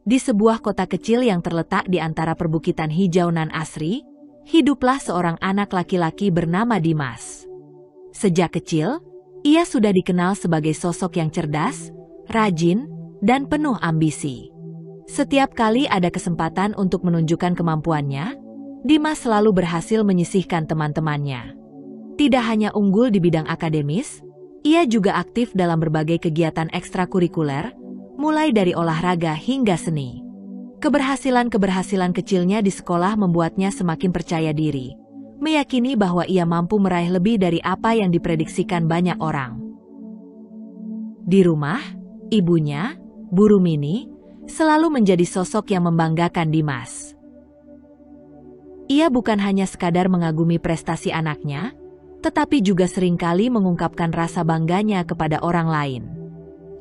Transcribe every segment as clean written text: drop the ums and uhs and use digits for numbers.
Di sebuah kota kecil yang terletak di antara perbukitan hijau nan asri, hiduplah seorang anak laki-laki bernama Dimas. Sejak kecil, ia sudah dikenal sebagai sosok yang cerdas, rajin, dan penuh ambisi. Setiap kali ada kesempatan untuk menunjukkan kemampuannya, Dimas selalu berhasil menyisihkan teman-temannya. Tidak hanya unggul di bidang akademis, ia juga aktif dalam berbagai kegiatan ekstrakurikuler, mulai dari olahraga hingga seni. Keberhasilan-keberhasilan kecilnya di sekolah membuatnya semakin percaya diri, meyakini bahwa ia mampu meraih lebih dari apa yang diprediksikan banyak orang. Di rumah, ibunya, Bu Rumini, selalu menjadi sosok yang membanggakan Dimas. Ia bukan hanya sekadar mengagumi prestasi anaknya, tetapi juga seringkali mengungkapkan rasa bangganya kepada orang lain.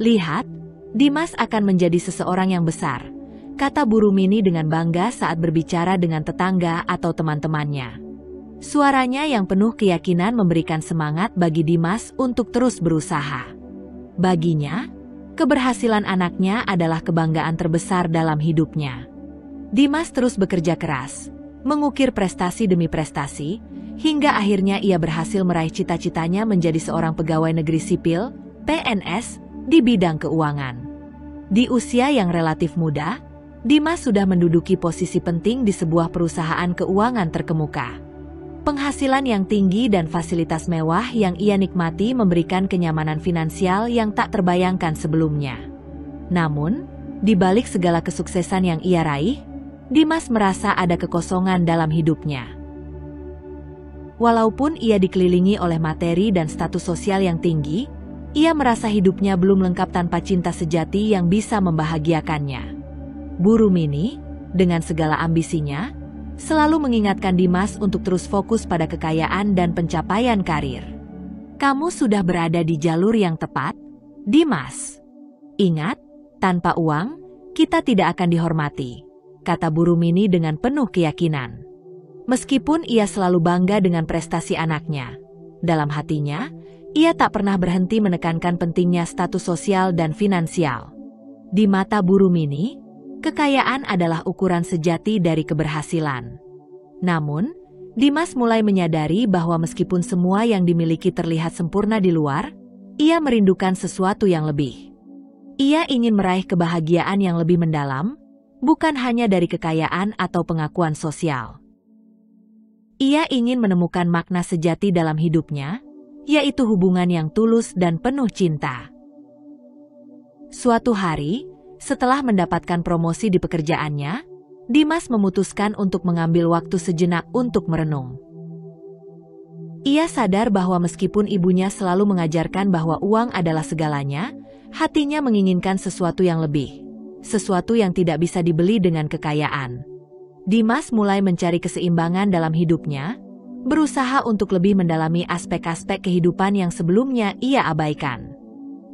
"Lihat, Dimas akan menjadi seseorang yang besar," kata Bu Rumini dengan bangga saat berbicara dengan tetangga atau teman-temannya. Suaranya yang penuh keyakinan memberikan semangat bagi Dimas untuk terus berusaha. Baginya, keberhasilan anaknya adalah kebanggaan terbesar dalam hidupnya. Dimas terus bekerja keras, mengukir prestasi demi prestasi, hingga akhirnya ia berhasil meraih cita-citanya menjadi seorang pegawai negeri sipil, PNS, di bidang keuangan. Di usia yang relatif muda, Dimas sudah menduduki posisi penting di sebuah perusahaan keuangan terkemuka. Penghasilan yang tinggi dan fasilitas mewah yang ia nikmati memberikan kenyamanan finansial yang tak terbayangkan sebelumnya. Namun, di balik segala kesuksesan yang ia raih, Dimas merasa ada kekosongan dalam hidupnya. Walaupun ia dikelilingi oleh materi dan status sosial yang tinggi, ia merasa hidupnya belum lengkap tanpa cinta sejati yang bisa membahagiakannya. Bu Rumini, dengan segala ambisinya, selalu mengingatkan Dimas untuk terus fokus pada kekayaan dan pencapaian karir. "Kamu sudah berada di jalur yang tepat, Dimas. Ingat, tanpa uang, kita tidak akan dihormati," kata Bu Rumini dengan penuh keyakinan. Meskipun ia selalu bangga dengan prestasi anaknya, dalam hatinya, ia tak pernah berhenti menekankan pentingnya status sosial dan finansial. Di mata Bu Rumini, kekayaan adalah ukuran sejati dari keberhasilan. Namun, Dimas mulai menyadari bahwa meskipun semua yang dimiliki terlihat sempurna di luar, ia merindukan sesuatu yang lebih. Ia ingin meraih kebahagiaan yang lebih mendalam, bukan hanya dari kekayaan atau pengakuan sosial. Ia ingin menemukan makna sejati dalam hidupnya, yaitu hubungan yang tulus dan penuh cinta. Suatu hari, setelah mendapatkan promosi di pekerjaannya, Dimas memutuskan untuk mengambil waktu sejenak untuk merenung. Ia sadar bahwa meskipun ibunya selalu mengajarkan bahwa uang adalah segalanya, hatinya menginginkan sesuatu yang lebih, sesuatu yang tidak bisa dibeli dengan kekayaan. Dimas mulai mencari keseimbangan dalam hidupnya, berusaha untuk lebih mendalami aspek-aspek kehidupan yang sebelumnya ia abaikan.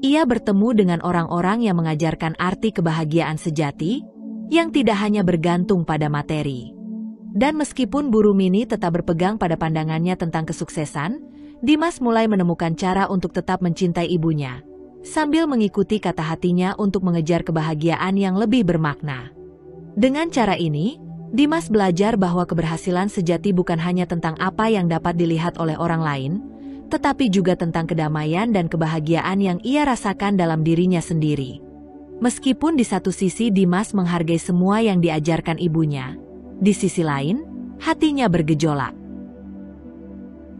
Ia bertemu dengan orang-orang yang mengajarkan arti kebahagiaan sejati, yang tidak hanya bergantung pada materi. Dan meskipun Bu Rumini tetap berpegang pada pandangannya tentang kesuksesan, Dimas mulai menemukan cara untuk tetap mencintai ibunya, sambil mengikuti kata hatinya untuk mengejar kebahagiaan yang lebih bermakna. Dengan cara ini, Dimas belajar bahwa keberhasilan sejati bukan hanya tentang apa yang dapat dilihat oleh orang lain, tetapi juga tentang kedamaian dan kebahagiaan yang ia rasakan dalam dirinya sendiri. Meskipun di satu sisi Dimas menghargai semua yang diajarkan ibunya, di sisi lain, hatinya bergejolak.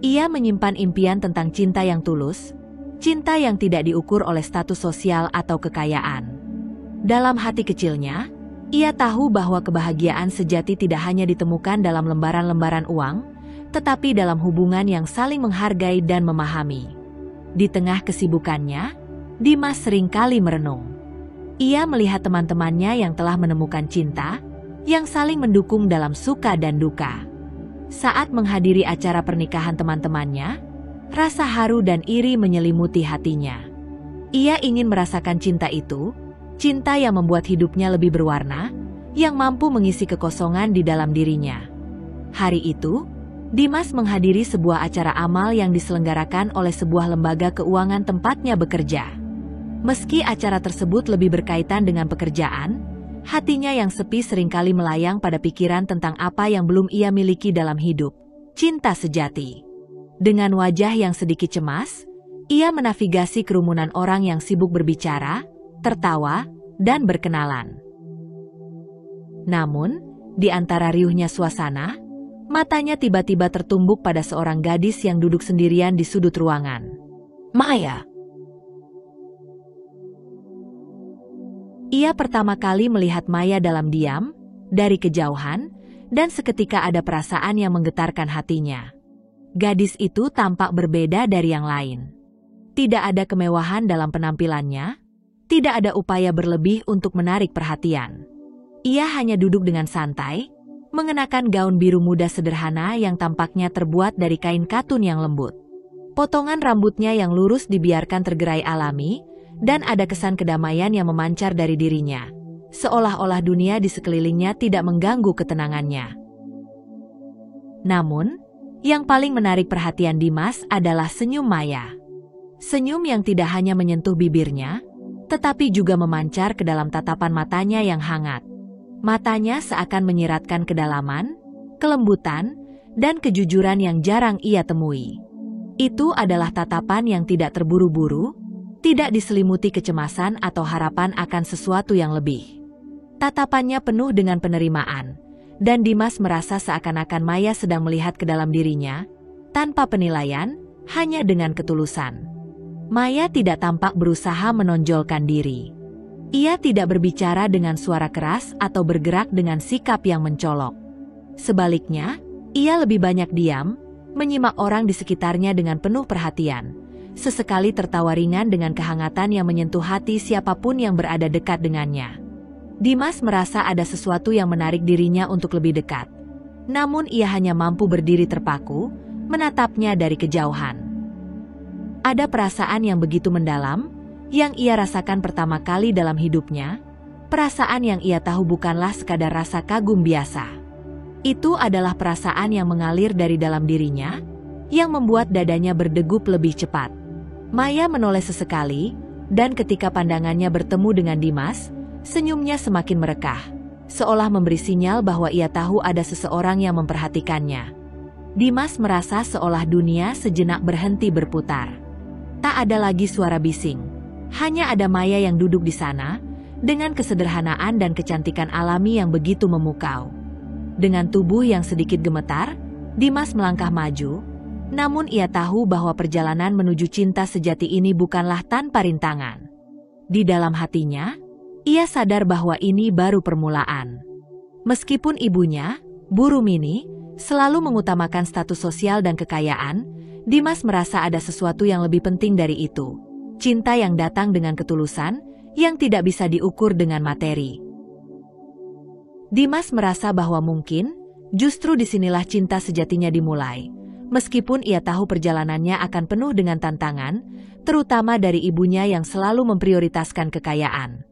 Ia menyimpan impian tentang cinta yang tulus, cinta yang tidak diukur oleh status sosial atau kekayaan. Dalam hati kecilnya, ia tahu bahwa kebahagiaan sejati tidak hanya ditemukan dalam lembaran-lembaran uang, tetapi dalam hubungan yang saling menghargai dan memahami. Di tengah kesibukannya, Dimas seringkali merenung. Ia melihat teman-temannya yang telah menemukan cinta, yang saling mendukung dalam suka dan duka. Saat menghadiri acara pernikahan teman-temannya, rasa haru dan iri menyelimuti hatinya. Ia ingin merasakan cinta itu, cinta yang membuat hidupnya lebih berwarna, yang mampu mengisi kekosongan di dalam dirinya. Hari itu, Dimas menghadiri sebuah acara amal yang diselenggarakan oleh sebuah lembaga keuangan tempatnya bekerja. Meski acara tersebut lebih berkaitan dengan pekerjaan, Hatinya yang sepi seringkali melayang pada pikiran tentang apa yang belum ia miliki dalam hidup, cinta sejati. Dengan wajah yang sedikit cemas, ia menavigasi kerumunan orang yang sibuk berbicara, tertawa, dan berkenalan. Namun, di antara riuhnya suasana, matanya tiba-tiba tertumbuk pada seorang gadis yang duduk sendirian di sudut ruangan. Maya. Ia pertama kali melihat Maya dalam diam, dari kejauhan, dan seketika ada perasaan yang menggetarkan hatinya. Gadis itu tampak berbeda dari yang lain. Tidak ada kemewahan dalam penampilannya, tidak ada upaya berlebih untuk menarik perhatian. Ia hanya duduk dengan santai, mengenakan gaun biru muda sederhana yang tampaknya terbuat dari kain katun yang lembut. Potongan rambutnya yang lurus dibiarkan tergerai alami, dan ada kesan kedamaian yang memancar dari dirinya, seolah-olah dunia di sekelilingnya tidak mengganggu ketenangannya. Namun, yang paling menarik perhatian Dimas adalah senyum Maya. Senyum yang tidak hanya menyentuh bibirnya, tetapi juga memancar ke dalam tatapan matanya yang hangat. Matanya seakan menyiratkan kedalaman, kelembutan, dan kejujuran yang jarang ia temui. Itu adalah tatapan yang tidak terburu-buru, tidak diselimuti kecemasan atau harapan akan sesuatu yang lebih. Tatapannya penuh dengan penerimaan, dan Dimas merasa seakan-akan Maya sedang melihat ke dalam dirinya, tanpa penilaian, hanya dengan ketulusan. Maya tidak tampak berusaha menonjolkan diri. Ia tidak berbicara dengan suara keras atau bergerak dengan sikap yang mencolok. Sebaliknya, ia lebih banyak diam, menyimak orang di sekitarnya dengan penuh perhatian. Sesekali tertawa ringan dengan kehangatan yang menyentuh hati siapapun yang berada dekat dengannya. Dimas merasa ada sesuatu yang menarik dirinya untuk lebih dekat. Namun ia hanya mampu berdiri terpaku, menatapnya dari kejauhan. Ada perasaan yang begitu mendalam, yang ia rasakan pertama kali dalam hidupnya, perasaan yang ia tahu bukanlah sekadar rasa kagum biasa. Itu adalah perasaan yang mengalir dari dalam dirinya, yang membuat dadanya berdegup lebih cepat. Maya menoleh sesekali, dan ketika pandangannya bertemu dengan Dimas, senyumnya semakin merekah, seolah memberi sinyal bahwa ia tahu ada seseorang yang memperhatikannya. Dimas merasa seolah dunia sejenak berhenti berputar. Tak ada lagi suara bising, hanya ada Maya yang duduk di sana, dengan kesederhanaan dan kecantikan alami yang begitu memukau. Dengan tubuh yang sedikit gemetar, Dimas melangkah maju, namun ia tahu bahwa perjalanan menuju cinta sejati ini bukanlah tanpa rintangan. Di dalam hatinya, ia sadar bahwa ini baru permulaan. Meskipun ibunya, Bu Rumini, selalu mengutamakan status sosial dan kekayaan, Dimas merasa ada sesuatu yang lebih penting dari itu. Cinta yang datang dengan ketulusan, yang tidak bisa diukur dengan materi. Dimas merasa bahwa mungkin, justru disinilah cinta sejatinya dimulai. Meskipun ia tahu perjalanannya akan penuh dengan tantangan, terutama dari ibunya yang selalu memprioritaskan kekayaan.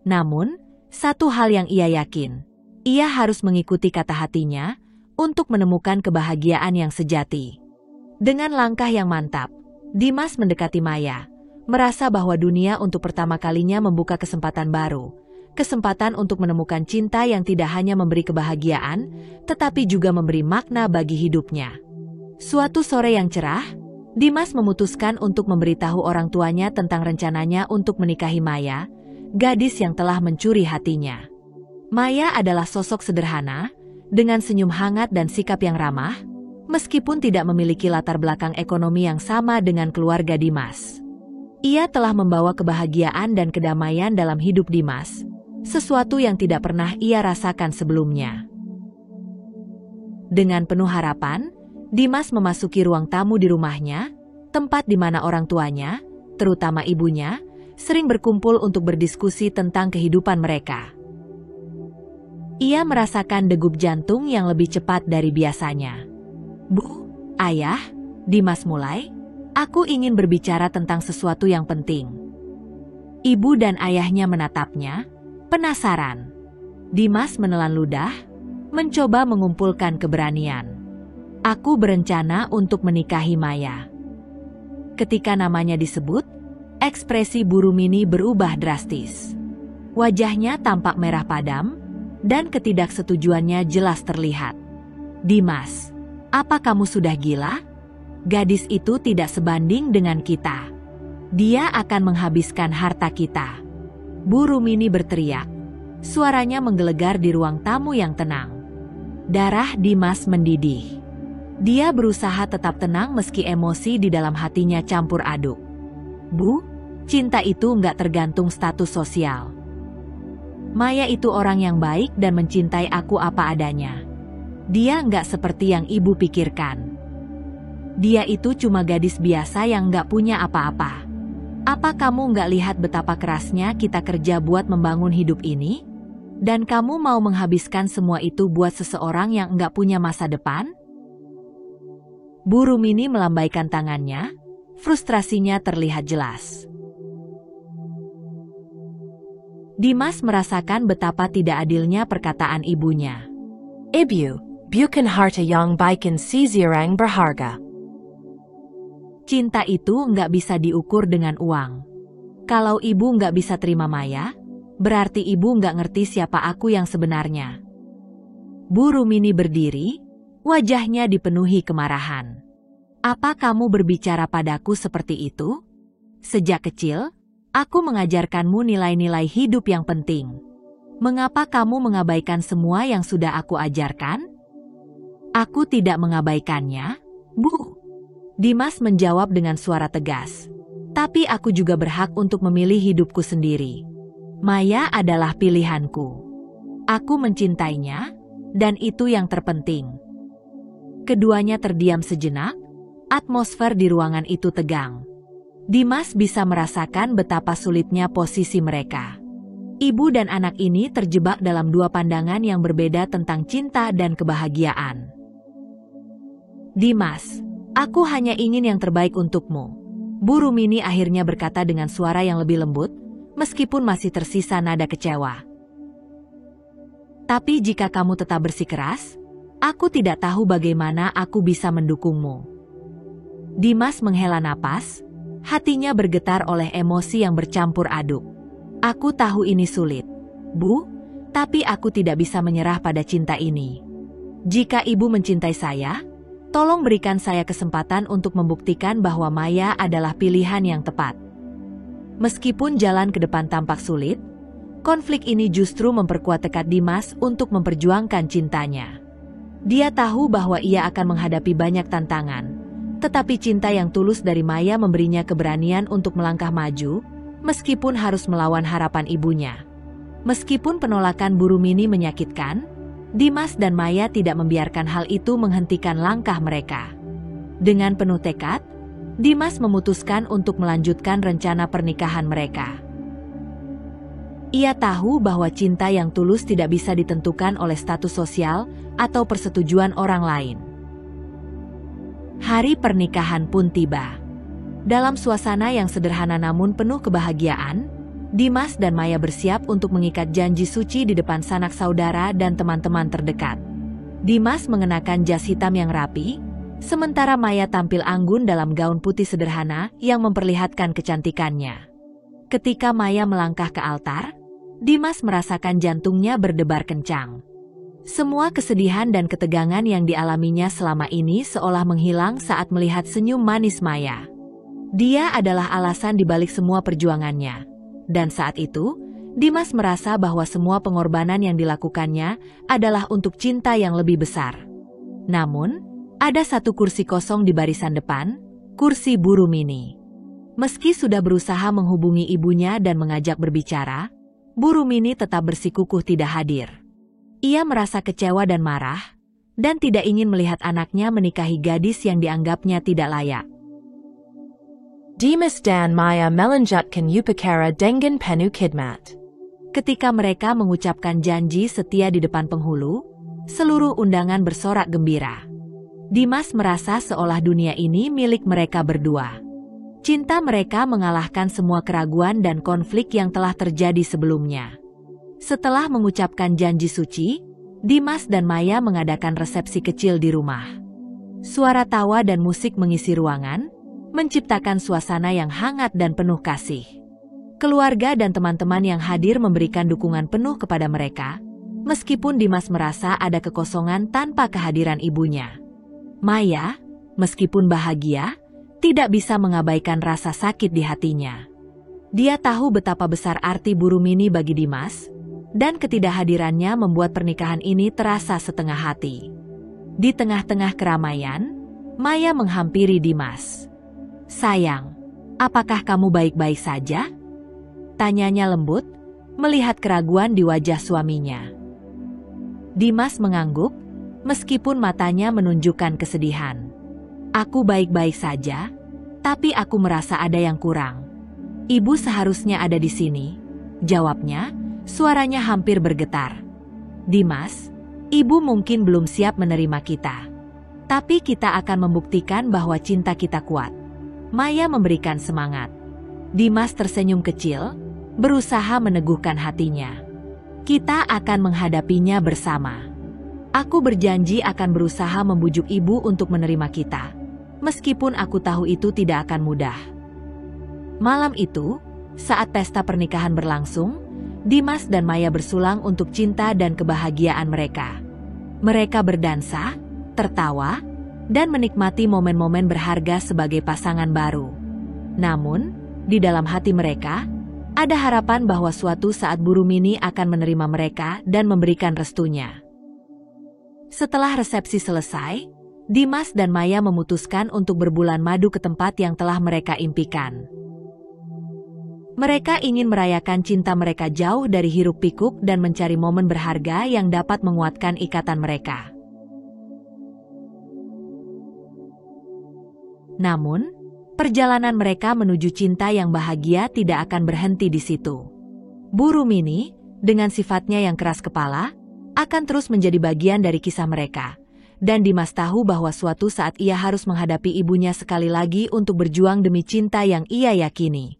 Namun, satu hal yang ia yakin, ia harus mengikuti kata hatinya untuk menemukan kebahagiaan yang sejati. Dengan langkah yang mantap, Dimas mendekati Maya, merasa bahwa dunia untuk pertama kalinya membuka kesempatan baru, kesempatan untuk menemukan cinta yang tidak hanya memberi kebahagiaan, tetapi juga memberi makna bagi hidupnya. Suatu sore yang cerah, Dimas memutuskan untuk memberitahu orang tuanya tentang rencananya untuk menikahi Maya, gadis yang telah mencuri hatinya. Maya adalah sosok sederhana, dengan senyum hangat dan sikap yang ramah, meskipun tidak memiliki latar belakang ekonomi yang sama dengan keluarga Dimas. Ia telah membawa kebahagiaan dan kedamaian dalam hidup Dimas, sesuatu yang tidak pernah ia rasakan sebelumnya. Dengan penuh harapan, Dimas memasuki ruang tamu di rumahnya, tempat di mana orang tuanya, terutama ibunya, sering berkumpul untuk berdiskusi tentang kehidupan mereka. Ia merasakan degup jantung yang lebih cepat dari biasanya. "Bu, Ayah," Dimas mulai, "aku ingin berbicara tentang sesuatu yang penting." Ibu dan ayahnya menatapnya, penasaran. Dimas menelan ludah, mencoba mengumpulkan keberanian. "Aku berencana untuk menikahi Maya." Ketika namanya disebut, ekspresi Bu Rumini berubah drastis. Wajahnya tampak merah padam, dan ketidaksetujuannya jelas terlihat. Dimas, apa kamu sudah gila? Gadis itu tidak sebanding dengan kita. Dia akan menghabiskan harta kita. Bu Rumini berteriak. Suaranya menggelegar di ruang tamu yang tenang. Darah Dimas mendidih. Dia berusaha tetap tenang meski emosi di dalam hatinya campur aduk. Bu, cinta itu nggak tergantung status sosial. Maya itu orang yang baik dan mencintai aku apa adanya. Dia nggak seperti yang ibu pikirkan. Dia itu cuma gadis biasa yang nggak punya apa-apa. Apa kamu nggak lihat betapa kerasnya kita kerja buat membangun hidup ini? Dan kamu mau menghabiskan semua itu buat seseorang yang nggak punya masa depan? Bu Rumini melambaikan tangannya, frustrasinya terlihat jelas. Dimas merasakan betapa tidak adilnya perkataan ibunya. Ibu, bukan harta yang baikin si zirang berharga. Cinta itu nggak bisa diukur dengan uang. Kalau ibu nggak bisa terima Maya, berarti ibu nggak ngerti siapa aku yang sebenarnya. Bu Rumini berdiri, wajahnya dipenuhi kemarahan. Apa kamu berbicara padaku seperti itu? Sejak kecil, aku mengajarkanmu nilai-nilai hidup yang penting. Mengapa kamu mengabaikan semua yang sudah aku ajarkan? Aku tidak mengabaikannya, Bu. Dimas menjawab dengan suara tegas. Tapi aku juga berhak untuk memilih hidupku sendiri. Maya adalah pilihanku. Aku mencintainya, dan itu yang terpenting. Keduanya terdiam sejenak, atmosfer di ruangan itu tegang. Dimas bisa merasakan betapa sulitnya posisi mereka. Ibu dan anak ini terjebak dalam dua pandangan yang berbeda tentang cinta dan kebahagiaan. Dimas, aku hanya ingin yang terbaik untukmu. Bu Rumini akhirnya berkata dengan suara yang lebih lembut, meskipun masih tersisa nada kecewa. Tapi jika kamu tetap bersikeras, aku tidak tahu bagaimana aku bisa mendukungmu. Dimas menghela napas, hatinya bergetar oleh emosi yang bercampur aduk. Aku tahu ini sulit, Bu, tapi aku tidak bisa menyerah pada cinta ini. Jika ibu mencintai saya, tolong berikan saya kesempatan untuk membuktikan bahwa Maya adalah pilihan yang tepat. Meskipun jalan ke depan tampak sulit, konflik ini justru memperkuat tekad Dimas untuk memperjuangkan cintanya. Dia tahu bahwa ia akan menghadapi banyak tantangan, tetapi cinta yang tulus dari Maya memberinya keberanian untuk melangkah maju, meskipun harus melawan harapan ibunya. Meskipun penolakan Bu Rumini menyakitkan, Dimas dan Maya tidak membiarkan hal itu menghentikan langkah mereka. Dengan penuh tekad, Dimas memutuskan untuk melanjutkan rencana pernikahan mereka. Ia tahu bahwa cinta yang tulus tidak bisa ditentukan oleh status sosial atau persetujuan orang lain. Hari pernikahan pun tiba. Dalam suasana yang sederhana namun penuh kebahagiaan, Dimas dan Maya bersiap untuk mengikat janji suci di depan sanak saudara dan teman-teman terdekat. Dimas mengenakan jas hitam yang rapi, sementara Maya tampil anggun dalam gaun putih sederhana yang memperlihatkan kecantikannya. Ketika Maya melangkah ke altar, Dimas merasakan jantungnya berdebar kencang. Semua kesedihan dan ketegangan yang dialaminya selama ini seolah menghilang saat melihat senyum manis Maya. Dia adalah alasan dibalik semua perjuangannya. Dan saat itu, Dimas merasa bahwa semua pengorbanan yang dilakukannya adalah untuk cinta yang lebih besar. Namun, ada satu kursi kosong di barisan depan, kursi Bu Rumini. Meski sudah berusaha menghubungi ibunya dan mengajak berbicara, Bu Rumini tetap bersikukuh tidak hadir. Ia merasa kecewa dan marah, dan tidak ingin melihat anaknya menikahi gadis yang dianggapnya tidak layak. Dimas dan Maya melanjutkan upacara dengan penuh khidmat. Ketika mereka mengucapkan janji setia di depan penghulu, seluruh undangan bersorak gembira. Dimas merasa seolah dunia ini milik mereka berdua. Cinta mereka mengalahkan semua keraguan dan konflik yang telah terjadi sebelumnya. Setelah mengucapkan janji suci, Dimas dan Maya mengadakan resepsi kecil di rumah. Suara tawa dan musik mengisi ruangan, menciptakan suasana yang hangat dan penuh kasih. Keluarga dan teman-teman yang hadir memberikan dukungan penuh kepada mereka, meskipun Dimas merasa ada kekosongan tanpa kehadiran ibunya. Maya, meskipun bahagia, tidak bisa mengabaikan rasa sakit di hatinya. Dia tahu betapa besar arti Burumini bagi Dimas, dan ketidakhadirannya membuat pernikahan ini terasa setengah hati. Di tengah-tengah keramaian, Maya menghampiri Dimas. "Sayang, apakah kamu baik-baik saja?" Tanyanya lembut, melihat keraguan di wajah suaminya. Dimas mengangguk, meskipun matanya menunjukkan kesedihan. "Aku baik-baik saja, tapi aku merasa ada yang kurang. Ibu seharusnya ada di sini," jawabnya, suaranya hampir bergetar. "Dimas, ibu mungkin belum siap menerima kita. Tapi kita akan membuktikan bahwa cinta kita kuat." Maya memberikan semangat. Dimas tersenyum kecil, berusaha meneguhkan hatinya. "Kita akan menghadapinya bersama. Aku berjanji akan berusaha membujuk ibu untuk menerima kita, meskipun aku tahu itu tidak akan mudah." Malam itu, saat pesta pernikahan berlangsung, Dimas dan Maya bersulang untuk cinta dan kebahagiaan mereka. Mereka berdansa, tertawa, dan menikmati momen-momen berharga sebagai pasangan baru. Namun, di dalam hati mereka, ada harapan bahwa suatu saat Burumini akan menerima mereka dan memberikan restunya. Setelah resepsi selesai, Dimas dan Maya memutuskan untuk berbulan madu ke tempat yang telah mereka impikan. Mereka ingin merayakan cinta mereka jauh dari hiruk-pikuk dan mencari momen berharga yang dapat menguatkan ikatan mereka. Namun, perjalanan mereka menuju cinta yang bahagia tidak akan berhenti di situ. Burumini, dengan sifatnya yang keras kepala, akan terus menjadi bagian dari kisah mereka. Dan Dimas tahu bahwa suatu saat ia harus menghadapi ibunya sekali lagi untuk berjuang demi cinta yang ia yakini.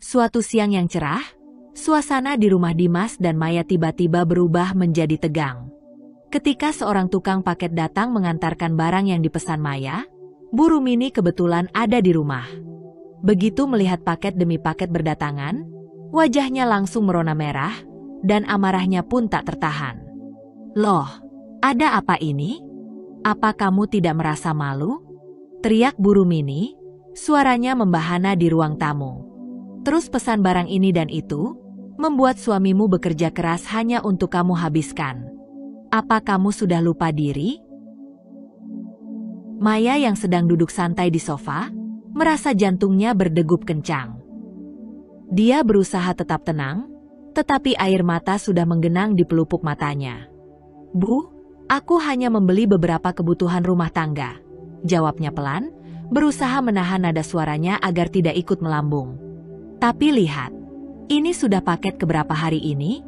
Suatu siang yang cerah, suasana di rumah Dimas dan Maya tiba-tiba berubah menjadi tegang. Ketika seorang tukang paket datang mengantarkan barang yang dipesan Maya, Burumini kebetulan ada di rumah. Begitu melihat paket demi paket berdatangan, wajahnya langsung merona merah, dan amarahnya pun tak tertahan. "Loh, ada apa ini? Apa kamu tidak merasa malu?" teriak Burumini, suaranya membahana di ruang tamu. "Terus pesan barang ini dan itu, membuat suamimu bekerja keras hanya untuk kamu habiskan. Apa kamu sudah lupa diri?" Maya yang sedang duduk santai di sofa, merasa jantungnya berdegup kencang. Dia berusaha tetap tenang, tetapi air mata sudah menggenang di pelupuk matanya. "Bu, aku hanya membeli beberapa kebutuhan rumah tangga," jawabnya pelan, berusaha menahan nada suaranya agar tidak ikut melambung. "Tapi lihat, ini sudah paket keberapa hari ini?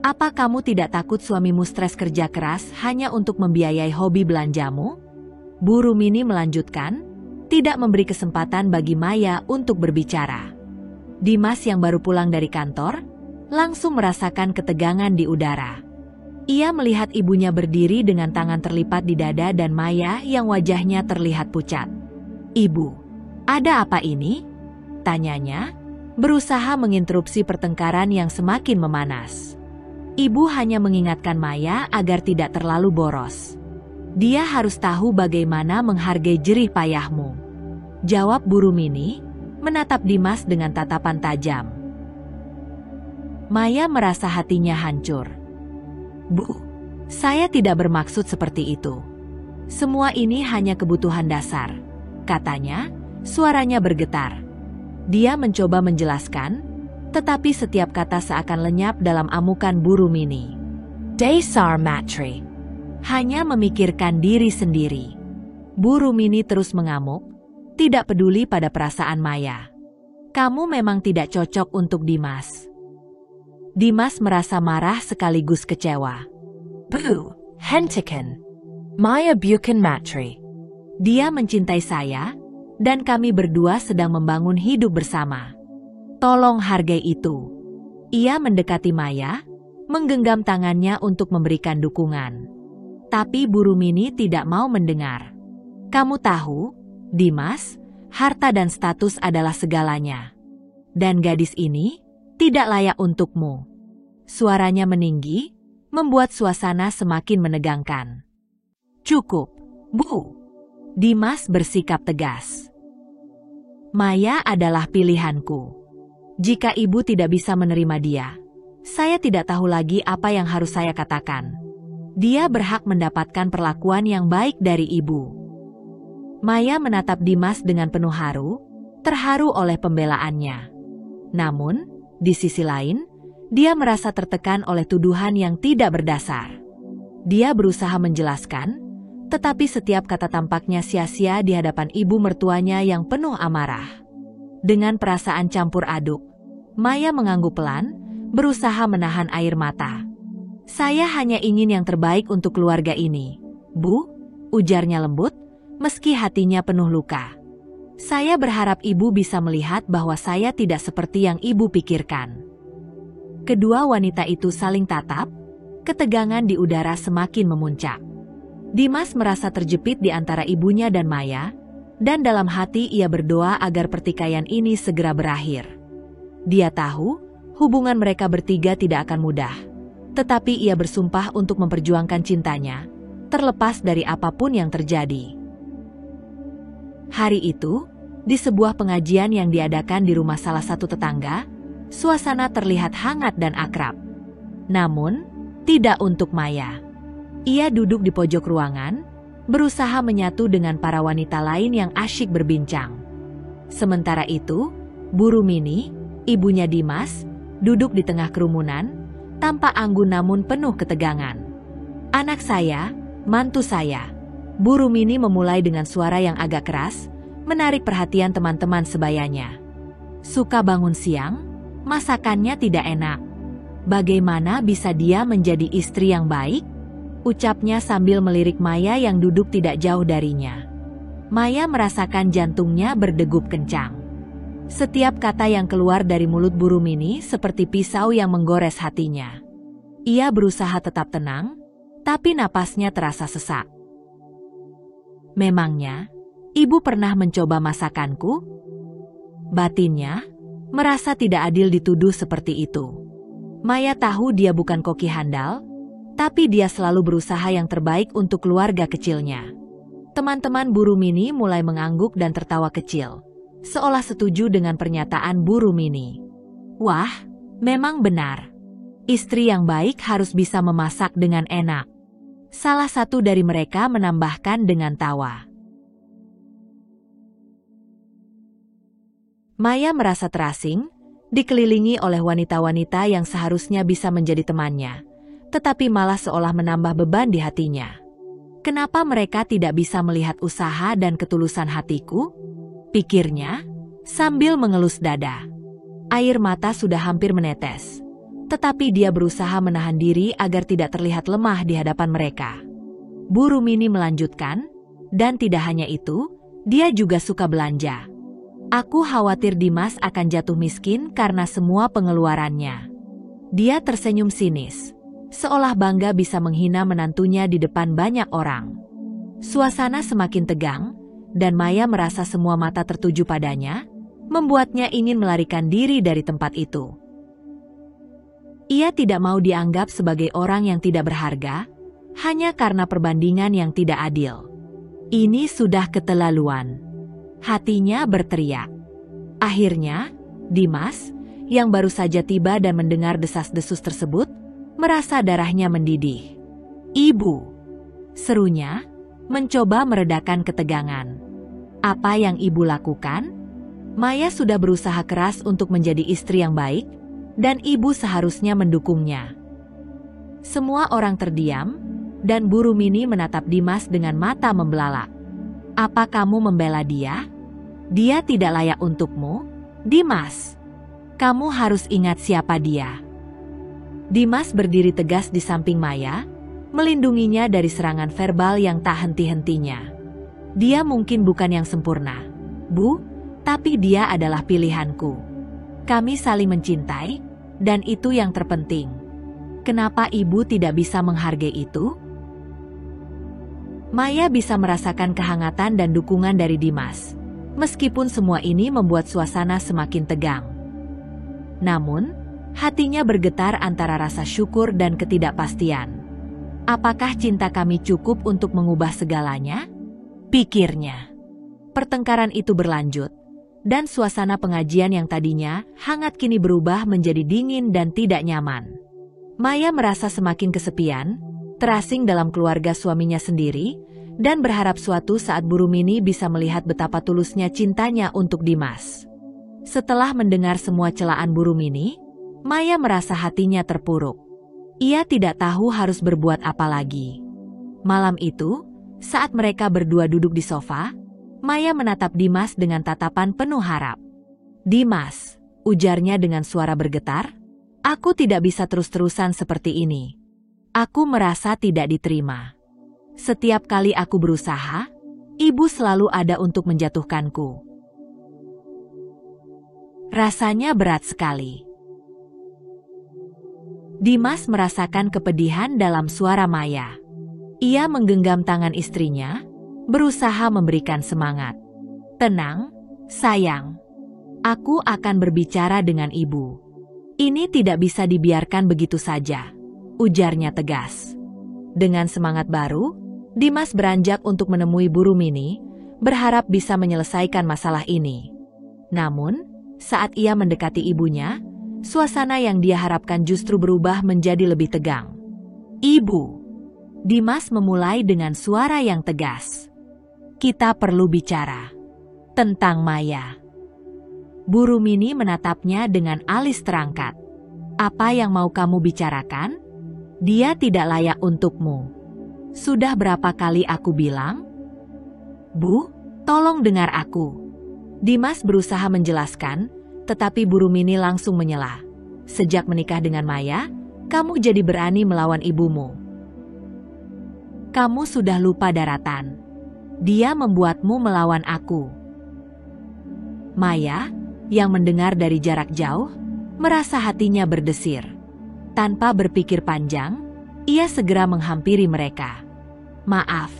Apa kamu tidak takut suamimu stres kerja keras hanya untuk membiayai hobi belanjamu?" Burumini melanjutkan, tidak memberi kesempatan bagi Maya untuk berbicara. Dimas yang baru pulang dari kantor, langsung merasakan ketegangan di udara. Ia melihat ibunya berdiri dengan tangan terlipat di dada dan Maya yang wajahnya terlihat pucat. "Ibu, ada apa ini?" tanyanya, berusaha menginterupsi pertengkaran yang semakin memanas. Ibu hanya mengingatkan Maya agar tidak terlalu boros. "Dia harus tahu bagaimana menghargai jerih payahmu," jawab Burumini, menatap Dimas dengan tatapan tajam. Maya merasa hatinya hancur. "Bu, saya tidak bermaksud seperti itu. Semua ini hanya kebutuhan dasar," katanya, suaranya bergetar. Dia mencoba menjelaskan, tetapi setiap kata seakan lenyap dalam amukan Burumini. "Dasar matri." Hanya memikirkan diri sendiri. Burumini terus mengamuk, tidak peduli pada perasaan Maya. "Kamu memang tidak cocok untuk Dimas." Dimas merasa marah sekaligus kecewa. "Bu, hentikan. Maya bukan matri. Dia mencintai saya, dan kami berdua sedang membangun hidup bersama. Tolong hargai itu." Ia mendekati Maya, menggenggam tangannya untuk memberikan dukungan. Tapi Burumini tidak mau mendengar. "Kamu tahu, Dimas, harta dan status adalah segalanya. Dan gadis ini, Tidak layak untukmu. Suaranya meninggi, membuat suasana semakin menegangkan. Cukup, Bu. Dimas bersikap tegas. Maya adalah pilihanku. Jika ibu tidak bisa menerima dia, saya tidak tahu lagi apa yang harus saya katakan. Dia berhak mendapatkan perlakuan yang baik dari ibu. Maya menatap Dimas dengan penuh terharu oleh pembelaannya. Namun, di sisi lain, dia merasa tertekan oleh tuduhan yang tidak berdasar. Dia berusaha menjelaskan, tetapi setiap kata tampaknya sia-sia di hadapan ibu mertuanya yang penuh amarah. Dengan perasaan campur aduk, Maya mengangguk pelan, berusaha menahan air mata. Saya hanya ingin yang terbaik untuk keluarga ini, Bu, ujarnya lembut, meski hatinya penuh luka. Saya berharap ibu bisa melihat bahwa saya tidak seperti yang ibu pikirkan. Kedua wanita itu saling tatap, ketegangan di udara semakin memuncak. Dimas merasa terjepit di antara ibunya dan Maya, dan dalam hati ia berdoa agar pertikaian ini segera berakhir. Dia tahu, hubungan mereka bertiga tidak akan mudah, tetapi ia bersumpah untuk memperjuangkan cintanya, terlepas dari apapun yang terjadi. Hari itu, di sebuah pengajian yang diadakan di rumah salah satu tetangga, suasana terlihat hangat dan akrab. Namun, tidak untuk Maya. Ia duduk di pojok ruangan, berusaha menyatu dengan para wanita lain yang asyik berbincang. Sementara itu, Bu Rumini, ibunya Dimas, duduk di tengah kerumunan, tampak anggun namun penuh ketegangan. Anak saya, mantu saya. Bu Rumini memulai dengan suara yang agak keras, menarik perhatian teman-teman sebayanya. Suka bangun siang, masakannya tidak enak. Bagaimana bisa dia menjadi istri yang baik? Ucapnya sambil melirik Maya yang duduk tidak jauh darinya. Maya merasakan jantungnya berdegup kencang. Setiap kata yang keluar dari mulut Bu Rumini seperti pisau yang menggores hatinya. Ia berusaha tetap tenang, tapi napasnya terasa sesak. Memangnya, ibu pernah mencoba masakanku? Batinnya merasa tidak adil dituduh seperti itu. Maya tahu dia bukan koki handal, tapi dia selalu berusaha yang terbaik untuk keluarga kecilnya. Teman-teman Bu Rumini mulai mengangguk dan tertawa kecil, seolah setuju dengan pernyataan Bu Rumini. Wah, memang benar. Istri yang baik harus bisa memasak dengan enak. Salah satu dari mereka menambahkan dengan tawa. Maya merasa terasing, dikelilingi oleh wanita-wanita yang seharusnya bisa menjadi temannya, tetapi malah seolah menambah beban di hatinya. Kenapa mereka tidak bisa melihat usaha dan ketulusan hatiku? Pikirnya, sambil mengelus dada. Air mata sudah hampir menetes, tetapi dia berusaha menahan diri agar tidak terlihat lemah di hadapan mereka. Bu Rumini melanjutkan, dan tidak hanya itu, dia juga suka belanja. Aku khawatir Dimas akan jatuh miskin karena semua pengeluarannya. Dia tersenyum sinis, seolah bangga bisa menghina menantunya di depan banyak orang. Suasana semakin tegang, dan Maya merasa semua mata tertuju padanya, membuatnya ingin melarikan diri dari tempat itu. Ia tidak mau dianggap sebagai orang yang tidak berharga, hanya karena perbandingan yang tidak adil. Ini sudah keterlaluan. Hatinya berteriak. Akhirnya, Dimas, yang baru saja tiba dan mendengar desas-desus tersebut, merasa darahnya mendidih. Ibu, serunya, mencoba meredakan ketegangan. Apa yang ibu lakukan? Maya sudah berusaha keras untuk menjadi istri yang baik, dan ibu seharusnya mendukungnya. Semua orang terdiam, dan Bu Rumini menatap Dimas dengan mata membelalak. Apa kamu membela dia? Dia tidak layak untukmu, Dimas. Kamu harus ingat siapa dia. Dimas berdiri tegas di samping Maya, melindunginya dari serangan verbal yang tak henti-hentinya. Dia mungkin bukan yang sempurna, Bu, tapi dia adalah pilihanku. Kami saling mencintai, dan itu yang terpenting. Kenapa ibu tidak bisa menghargai itu? Maya bisa merasakan kehangatan dan dukungan dari Dimas, meskipun semua ini membuat suasana semakin tegang. Namun, Hatinya bergetar antara rasa syukur dan ketidakpastian. Apakah cinta kami cukup untuk mengubah segalanya? Pikirnya. Pertengkaran itu berlanjut, dan suasana pengajian yang tadinya hangat kini berubah menjadi dingin dan tidak nyaman. Maya merasa semakin kesepian, terasing dalam keluarga suaminya sendiri, dan berharap suatu saat Bu Rumini bisa melihat betapa tulusnya cintanya untuk Dimas. Setelah mendengar semua celaan Bu Rumini, Maya merasa hatinya terpuruk. Ia tidak tahu harus berbuat apa lagi. Malam itu, saat mereka berdua duduk di sofa, Maya menatap Dimas dengan tatapan penuh harap. "Dimas," ujarnya dengan suara bergetar, "aku tidak bisa terus-terusan seperti ini. Aku merasa tidak diterima. Setiap kali aku berusaha, ibu selalu ada untuk menjatuhkanku. Rasanya berat sekali." Dimas merasakan kepedihan dalam suara Maya. Ia menggenggam tangan istrinya, berusaha memberikan semangat. "Tenang, sayang. Aku akan berbicara dengan ibu. Ini tidak bisa dibiarkan begitu saja," ujarnya tegas. Dengan semangat baru, Dimas beranjak untuk menemui Bu Rumini, berharap bisa menyelesaikan masalah ini. Namun, saat ia mendekati ibunya, suasana yang dia harapkan justru berubah menjadi lebih tegang. "Ibu," Dimas memulai dengan suara yang tegas. "Kita perlu bicara tentang Maya." Bu Rumini menatapnya dengan alis terangkat. "Apa yang mau kamu bicarakan? Dia tidak layak untukmu. Sudah berapa kali aku bilang?" "Bu, tolong dengar aku." Dimas berusaha menjelaskan, tetapi Bu Rumini langsung menyela. "Sejak menikah dengan Maya, kamu jadi berani melawan ibumu. Kamu sudah lupa daratan. Dia membuatmu melawan aku." Maya, yang mendengar dari jarak jauh, merasa hatinya berdesir. Tanpa berpikir panjang, ia segera menghampiri mereka. "Maaf,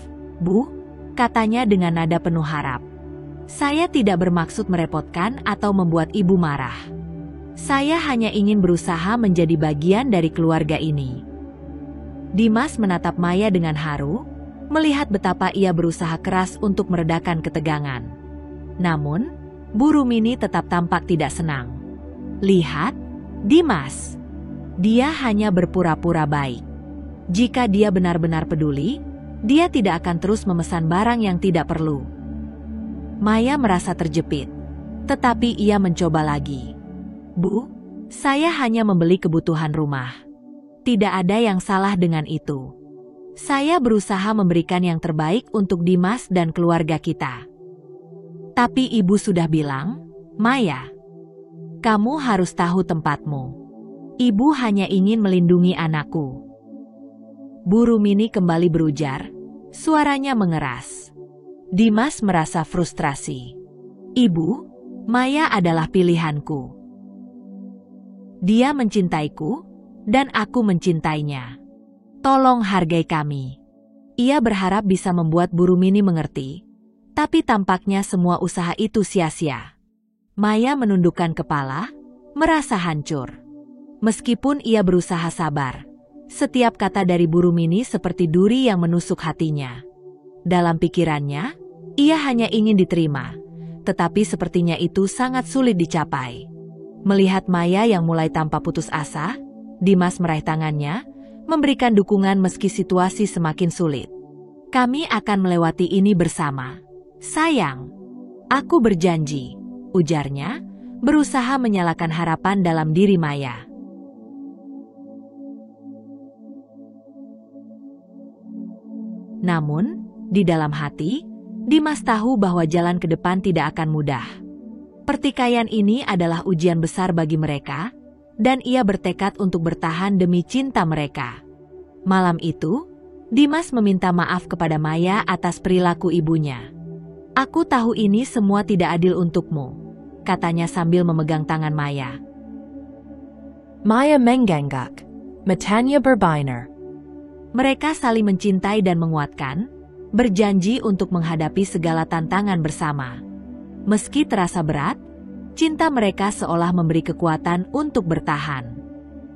Bu," katanya dengan nada penuh harap. "Saya tidak bermaksud merepotkan atau membuat ibu marah. Saya hanya ingin berusaha menjadi bagian dari keluarga ini." Dimas menatap Maya dengan haru, melihat betapa ia berusaha keras untuk meredakan ketegangan. Namun, Bu Rumini tetap tampak tidak senang. "Lihat, Dimas. Dia hanya berpura-pura baik. Jika dia benar-benar peduli, dia tidak akan terus memesan barang yang tidak perlu." Maya merasa terjepit, tetapi ia mencoba lagi. "Bu, saya hanya membeli kebutuhan rumah. Tidak ada yang salah dengan itu. Saya berusaha memberikan yang terbaik untuk Dimas dan keluarga kita." "Tapi ibu sudah bilang, Maya, kamu harus tahu tempatmu. Ibu hanya ingin melindungi anakku." Bu Rumini kembali berujar, suaranya mengeras. Dimas merasa frustrasi. "Ibu, Maya adalah pilihanku. Dia mencintaiku, dan aku mencintainya. Tolong hargai kami." Ia berharap bisa membuat Bu Rumini mengerti, tapi tampaknya semua usaha itu sia-sia. Maya menundukkan kepala, merasa hancur. Meskipun ia berusaha sabar, setiap kata dari Bu Rumini seperti duri yang menusuk hatinya. Dalam pikirannya, ia hanya ingin diterima, tetapi sepertinya itu sangat sulit dicapai. Melihat Maya yang mulai tampak putus asa, Dimas meraih tangannya, memberikan dukungan meski situasi semakin sulit. "Kami akan melewati ini bersama, sayang. Aku berjanji," ujarnya, berusaha menyalakan harapan dalam diri Maya. Namun, di dalam hati, Dimas tahu bahwa jalan ke depan tidak akan mudah. Pertikaian ini adalah ujian besar bagi mereka, dan ia bertekad untuk bertahan demi cinta mereka. Malam itu, Dimas meminta maaf kepada Maya atas perilaku ibunya. "Aku tahu ini semua tidak adil untukmu," katanya sambil memegang tangan Maya. Maya mengangguk, matanya berbinar. Mereka saling mencintai dan menguatkan, berjanji untuk menghadapi segala tantangan bersama. Meski terasa berat, cinta mereka seolah memberi kekuatan untuk bertahan.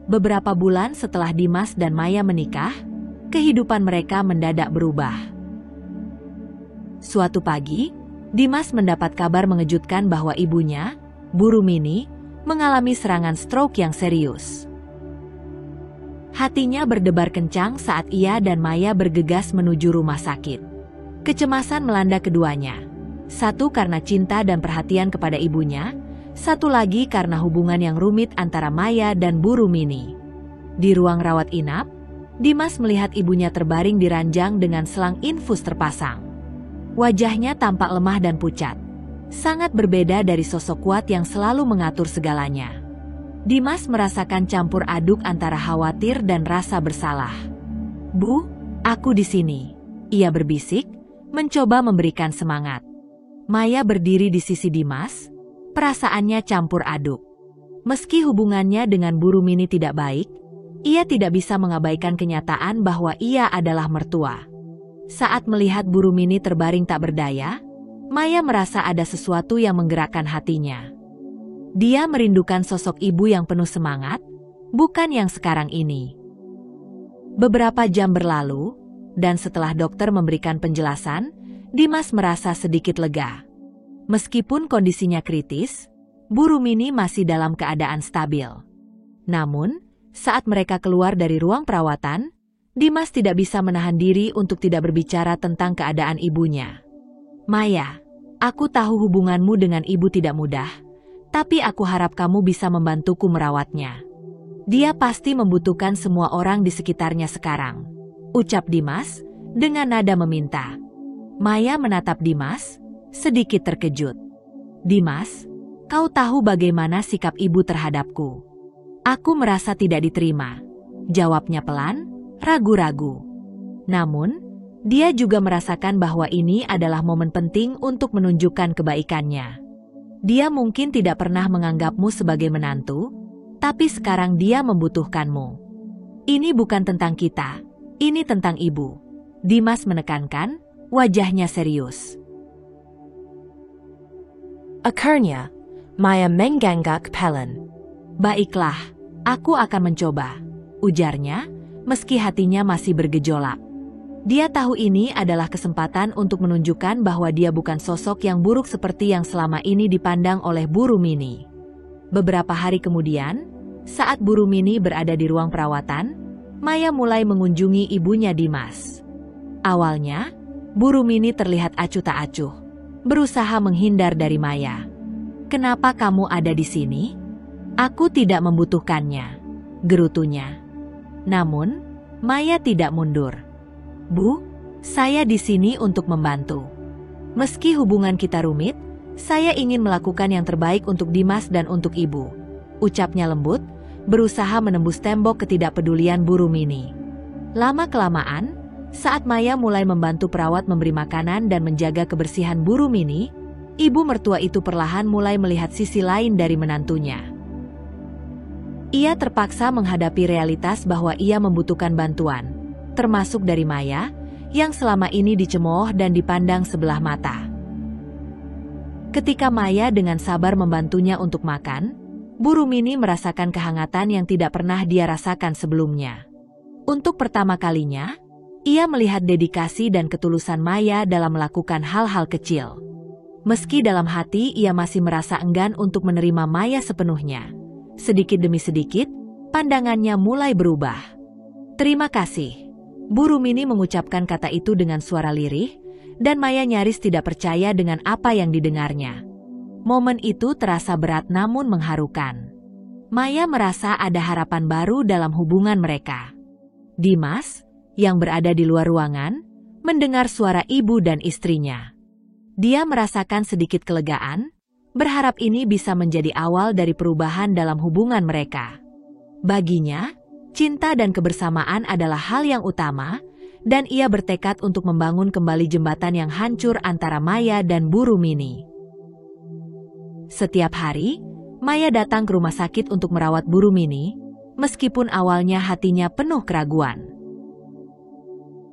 Beberapa bulan setelah Dimas dan Maya menikah, kehidupan mereka mendadak berubah. Suatu pagi, Dimas mendapat kabar mengejutkan bahwa ibunya, Bu Rumini, mengalami serangan stroke yang serius. Hatinya berdebar kencang saat ia dan Maya bergegas menuju rumah sakit. Kecemasan melanda keduanya. Satu karena cinta dan perhatian kepada ibunya, satu lagi karena hubungan yang rumit antara Maya dan Bu Rumini. Di ruang rawat inap, Dimas melihat ibunya terbaring di ranjang dengan selang infus terpasang. Wajahnya tampak lemah dan pucat. Sangat berbeda dari sosok kuat yang selalu mengatur segalanya. Dimas merasakan campur aduk antara khawatir dan rasa bersalah. "Bu, aku di sini," ia berbisik, mencoba memberikan semangat. Maya berdiri di sisi Dimas, perasaannya campur aduk. Meski hubungannya dengan Bu Rumini tidak baik, ia tidak bisa mengabaikan kenyataan bahwa ia adalah mertua. Saat melihat Bu Rumini terbaring tak berdaya, Maya merasa ada sesuatu yang menggerakkan hatinya. Dia merindukan sosok ibu yang penuh semangat, bukan yang sekarang ini. Beberapa jam berlalu, dan setelah dokter memberikan penjelasan, Dimas merasa sedikit lega. Meskipun kondisinya kritis, Bu Rumini masih dalam keadaan stabil. Namun, saat mereka keluar dari ruang perawatan, Dimas tidak bisa menahan diri untuk tidak berbicara tentang keadaan ibunya. "Maya, aku tahu hubunganmu dengan ibu tidak mudah, tapi aku harap kamu bisa membantuku merawatnya. Dia pasti membutuhkan semua orang di sekitarnya sekarang," ucap Dimas dengan nada meminta. Maya menatap Dimas, sedikit terkejut. "Dimas, kau tahu bagaimana sikap ibu terhadapku?" "Aku merasa tidak diterima," jawabnya pelan, ragu-ragu. Namun, dia juga merasakan bahwa ini adalah momen penting untuk menunjukkan kebaikannya. Dia mungkin tidak pernah menganggapmu sebagai menantu, tapi sekarang dia membutuhkanmu. "Ini bukan tentang kita, ini tentang ibu," Dimas menekankan, wajahnya serius. Akhirnya, Maya mengangguk pelan. "Baiklah, aku akan mencoba," ujarnya, meski hatinya masih bergejolak. Dia tahu ini adalah kesempatan untuk menunjukkan bahwa dia bukan sosok yang buruk seperti yang selama ini dipandang oleh Bu Rumini. Beberapa hari kemudian, saat Bu Rumini berada di ruang perawatan, Maya mulai mengunjungi ibunya Dimas. Awalnya, Bu Rumini terlihat acuh tak acuh, berusaha menghindar dari Maya. "Kenapa kamu ada di sini?" "Aku tidak membutuhkannya," gerutunya. Namun, Maya tidak mundur. "Bu, saya di sini untuk membantu. Meski hubungan kita rumit, saya ingin melakukan yang terbaik untuk Dimas dan untuk ibu," ucapnya lembut, berusaha menembus tembok ketidakpedulian Bu Rumini. Lama-kelamaan, saat Maya mulai membantu perawat memberi makanan dan menjaga kebersihan Bu Rumini, ibu mertua itu perlahan mulai melihat sisi lain dari menantunya. Ia terpaksa menghadapi realitas bahwa ia membutuhkan bantuan, termasuk dari Maya, yang selama ini dicemooh dan dipandang sebelah mata. Ketika Maya dengan sabar membantunya untuk makan, Bu Rumini merasakan kehangatan yang tidak pernah dia rasakan sebelumnya. Untuk pertama kalinya, ia melihat dedikasi dan ketulusan Maya dalam melakukan hal-hal kecil. Meski dalam hati ia masih merasa enggan untuk menerima Maya sepenuhnya, sedikit demi sedikit, pandangannya mulai berubah. "Terima kasih," Bu Rumini mengucapkan kata itu dengan suara lirih, dan Maya nyaris tidak percaya dengan apa yang didengarnya. Momen itu terasa berat namun mengharukan. Maya merasa ada harapan baru dalam hubungan mereka. Dimas, yang berada di luar ruangan, mendengar suara ibu dan istrinya. Dia merasakan sedikit kelegaan, berharap ini bisa menjadi awal dari perubahan dalam hubungan mereka. Baginya, cinta dan kebersamaan adalah hal yang utama, dan ia bertekad untuk membangun kembali jembatan yang hancur antara Maya dan Bu Rumini. Setiap hari, Maya datang ke rumah sakit untuk merawat Bu Rumini, meskipun awalnya hatinya penuh keraguan.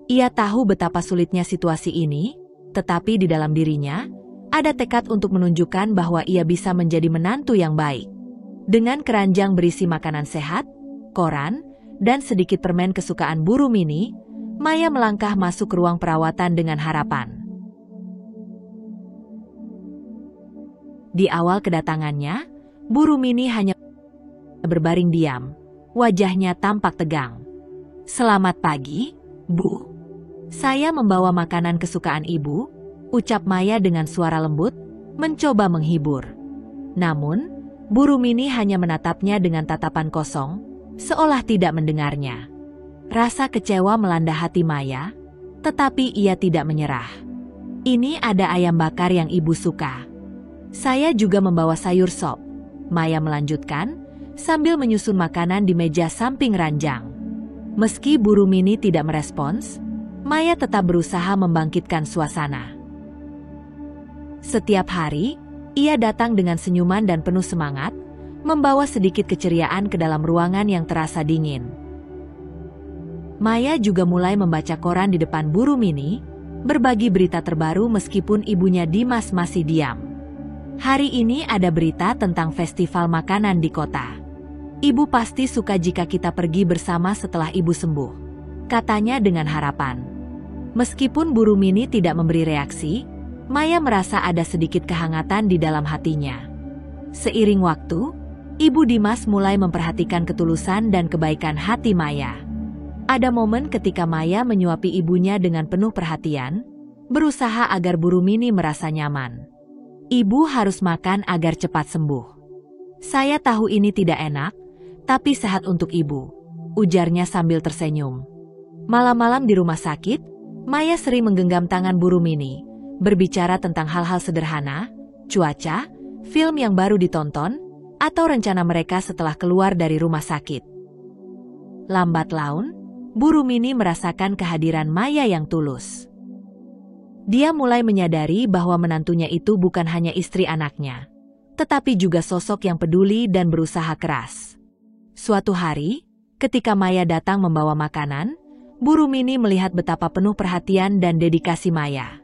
Ia tahu betapa sulitnya situasi ini, tetapi di dalam dirinya, ada tekad untuk menunjukkan bahwa ia bisa menjadi menantu yang baik. Dengan keranjang berisi makanan sehat, koran, dan sedikit permen kesukaan Bu Rumini, Maya melangkah masuk ruang perawatan dengan harapan. Di awal kedatangannya, Bu Rumini hanya berbaring diam. Wajahnya tampak tegang. "Selamat pagi, Bu. Saya membawa makanan kesukaan Ibu," ucap Maya dengan suara lembut, mencoba menghibur. Namun, Bu Rumini hanya menatapnya dengan tatapan kosong, seolah tidak mendengarnya. Rasa kecewa melanda hati Maya, tetapi ia tidak menyerah. "Ini ada ayam bakar yang Ibu suka. Saya juga membawa sayur sop," Maya melanjutkan, sambil menyusun makanan di meja samping ranjang. Meski Bu Rumini tidak merespons, Maya tetap berusaha membangkitkan suasana. Setiap hari, ia datang dengan senyuman dan penuh semangat, membawa sedikit keceriaan ke dalam ruangan yang terasa dingin. Maya juga mulai membaca koran di depan Bu Rumini, berbagi berita terbaru meskipun ibunya Dimas masih diam. Hari ini ada berita tentang festival makanan di kota. "Ibu pasti suka jika kita pergi bersama setelah Ibu sembuh," katanya dengan harapan. Meskipun Bu Rumini tidak memberi reaksi, Maya merasa ada sedikit kehangatan di dalam hatinya. Seiring waktu, Ibu Dimas mulai memperhatikan ketulusan dan kebaikan hati Maya. Ada momen ketika Maya menyuapi ibunya dengan penuh perhatian, berusaha agar Bu Rumini merasa nyaman. "Ibu harus makan agar cepat sembuh. Saya tahu ini tidak enak, tapi sehat untuk Ibu," ujarnya sambil tersenyum. Malam-malam di rumah sakit, Maya sering menggenggam tangan Bu Rumini, berbicara tentang hal-hal sederhana, cuaca, film yang baru ditonton, atau rencana mereka setelah keluar dari rumah sakit. Lambat laun, Bu Rumini merasakan kehadiran Maya yang tulus. Dia mulai menyadari bahwa menantunya itu bukan hanya istri anaknya, tetapi juga sosok yang peduli dan berusaha keras. Suatu hari, ketika Maya datang membawa makanan, Bu Rumini melihat betapa penuh perhatian dan dedikasi Maya.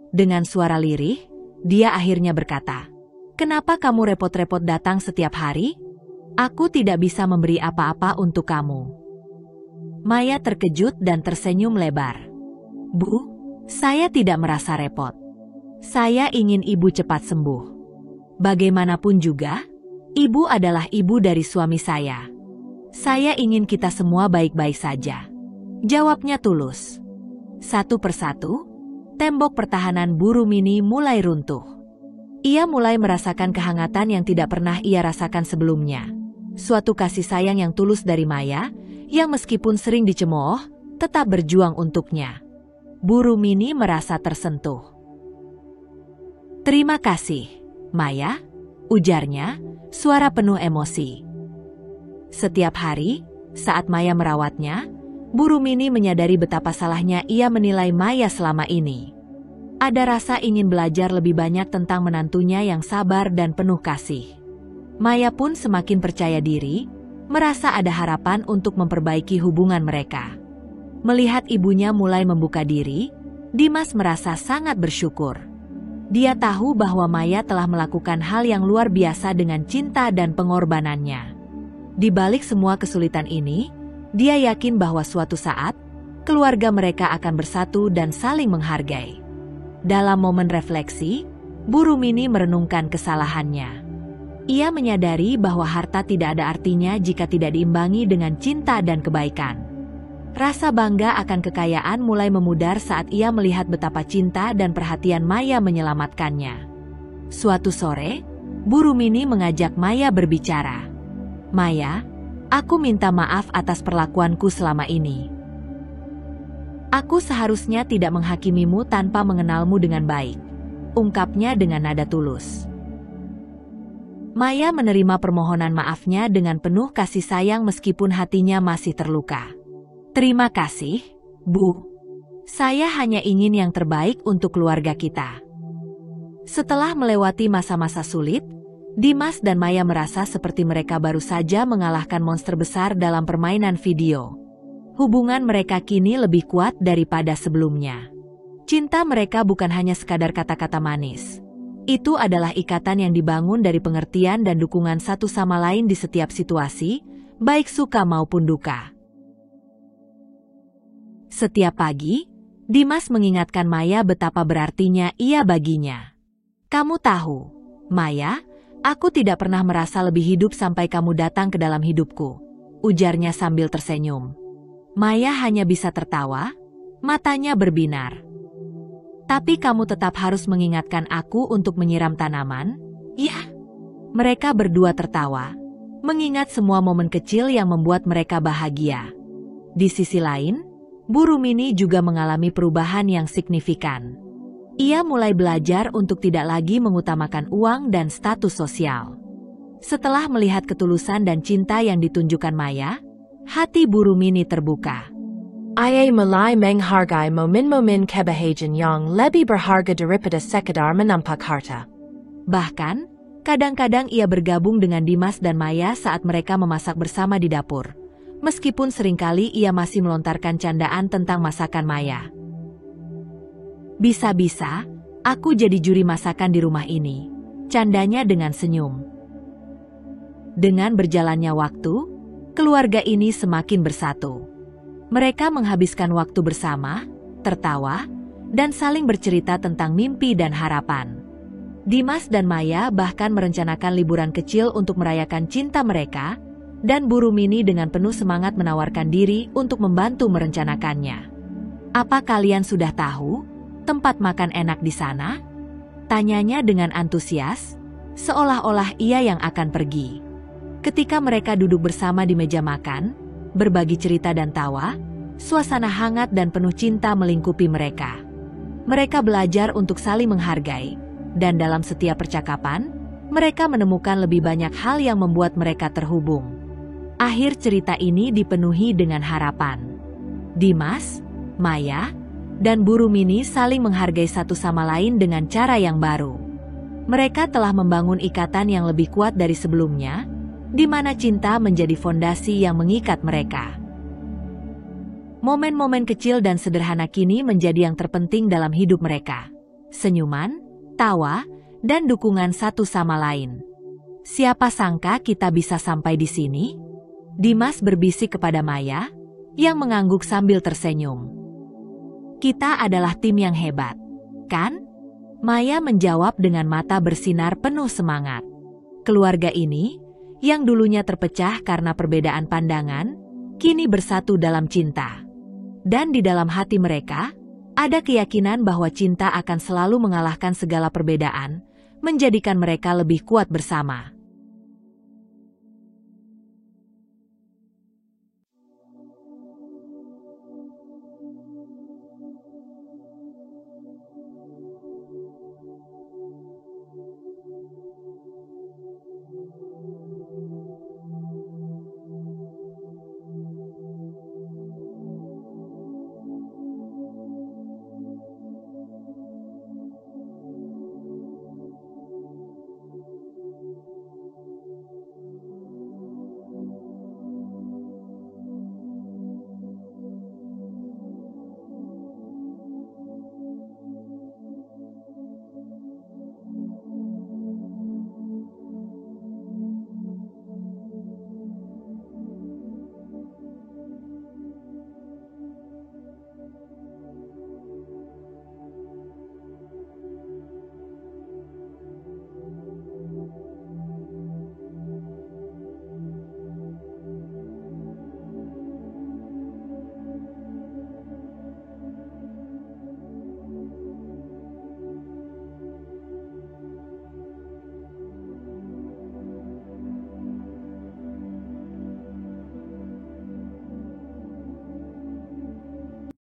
Dengan suara lirih, dia akhirnya berkata, "Kenapa kamu repot-repot datang setiap hari? Aku tidak bisa memberi apa-apa untuk kamu." Maya terkejut dan tersenyum lebar. "Bu, saya tidak merasa repot. Saya ingin Ibu cepat sembuh. Bagaimanapun juga, Ibu adalah ibu dari suami saya. Saya ingin kita semua baik-baik saja," jawabnya tulus. Satu persatu, tembok pertahanan Bu Rumini mulai runtuh. Ia mulai merasakan kehangatan yang tidak pernah ia rasakan sebelumnya. Suatu kasih sayang yang tulus dari Maya, yang meskipun sering dicemooh, tetap berjuang untuknya. Bu Rumini merasa tersentuh. "Terima kasih, Maya," ujarnya, suara penuh emosi. Setiap hari, saat Maya merawatnya, Bu Rumini menyadari betapa salahnya ia menilai Maya selama ini. Ada rasa ingin belajar lebih banyak tentang menantunya yang sabar dan penuh kasih. Maya pun semakin percaya diri, merasa ada harapan untuk memperbaiki hubungan mereka. Melihat ibunya mulai membuka diri, Dimas merasa sangat bersyukur. Dia tahu bahwa Maya telah melakukan hal yang luar biasa dengan cinta dan pengorbanannya. Di balik semua kesulitan ini, dia yakin bahwa suatu saat, keluarga mereka akan bersatu dan saling menghargai. Dalam momen refleksi, Bu Rumini merenungkan kesalahannya. Ia menyadari bahwa harta tidak ada artinya jika tidak diimbangi dengan cinta dan kebaikan. Rasa bangga akan kekayaan mulai memudar saat ia melihat betapa cinta dan perhatian Maya menyelamatkannya. Suatu sore, Bu Rumini mengajak Maya berbicara. "Maya, aku minta maaf atas perlakuanku selama ini. Aku seharusnya tidak menghakimimu tanpa mengenalmu dengan baik," ungkapnya dengan nada tulus. Maya menerima permohonan maafnya dengan penuh kasih sayang meskipun hatinya masih terluka. "Terima kasih, Bu. Saya hanya ingin yang terbaik untuk keluarga kita." Setelah melewati masa-masa sulit, Dimas dan Maya merasa seperti mereka baru saja mengalahkan monster besar dalam permainan video. Hubungan mereka kini lebih kuat daripada sebelumnya. Cinta mereka bukan hanya sekadar kata-kata manis. Itu adalah ikatan yang dibangun dari pengertian dan dukungan satu sama lain di setiap situasi, baik suka maupun duka. Setiap pagi, Dimas mengingatkan Maya betapa berartinya ia baginya. "Kamu tahu, Maya, aku tidak pernah merasa lebih hidup sampai kamu datang ke dalam hidupku," ujarnya sambil tersenyum. Maya hanya bisa tertawa, matanya berbinar. "Tapi kamu tetap harus mengingatkan aku untuk menyiram tanaman, ya?" Mereka berdua tertawa, mengingat semua momen kecil yang membuat mereka bahagia. Di sisi lain, Bu Rumini juga mengalami perubahan yang signifikan. Ia mulai belajar untuk tidak lagi mengutamakan uang dan status sosial. Setelah melihat ketulusan dan cinta yang ditunjukkan Maya, hati Bu Rumini terbuka. Ia mulai menghargai momen-momen kebahagiaan yang lebih berharga daripada sekedar menampak harta. Bahkan, kadang-kadang ia bergabung dengan Dimas dan Maya saat mereka memasak bersama di dapur. Meskipun seringkali ia masih melontarkan candaan tentang masakan Maya. "Bisa-bisa, aku jadi juri masakan di rumah ini," candanya dengan senyum. Dengan berjalannya waktu, keluarga ini semakin bersatu. Mereka menghabiskan waktu bersama, tertawa, dan saling bercerita tentang mimpi dan harapan. Dimas dan Maya bahkan merencanakan liburan kecil untuk merayakan cinta mereka, dan Bu Rumini dengan penuh semangat menawarkan diri untuk membantu merencanakannya. "Apa kalian sudah tahu tempat makan enak di sana?" tanyanya dengan antusias, seolah-olah ia yang akan pergi. Ketika mereka duduk bersama di meja makan, berbagi cerita dan tawa, suasana hangat dan penuh cinta melingkupi mereka. Mereka belajar untuk saling menghargai, dan dalam setiap percakapan, mereka menemukan lebih banyak hal yang membuat mereka terhubung. Akhir cerita ini dipenuhi dengan harapan. Dimas, Maya, dan Bu Rumini saling menghargai satu sama lain dengan cara yang baru. Mereka telah membangun ikatan yang lebih kuat dari sebelumnya, di mana cinta menjadi fondasi yang mengikat mereka. Momen-momen kecil dan sederhana kini menjadi yang terpenting dalam hidup mereka. Senyuman, tawa, dan dukungan satu sama lain. "Siapa sangka kita bisa sampai di sini?" Dimas berbisik kepada Maya, yang mengangguk sambil tersenyum. "Kita adalah tim yang hebat, kan?" Maya menjawab dengan mata bersinar penuh semangat. Keluarga ini, yang dulunya terpecah karena perbedaan pandangan, kini bersatu dalam cinta. Dan di dalam hati mereka, ada keyakinan bahwa cinta akan selalu mengalahkan segala perbedaan, menjadikan mereka lebih kuat bersama.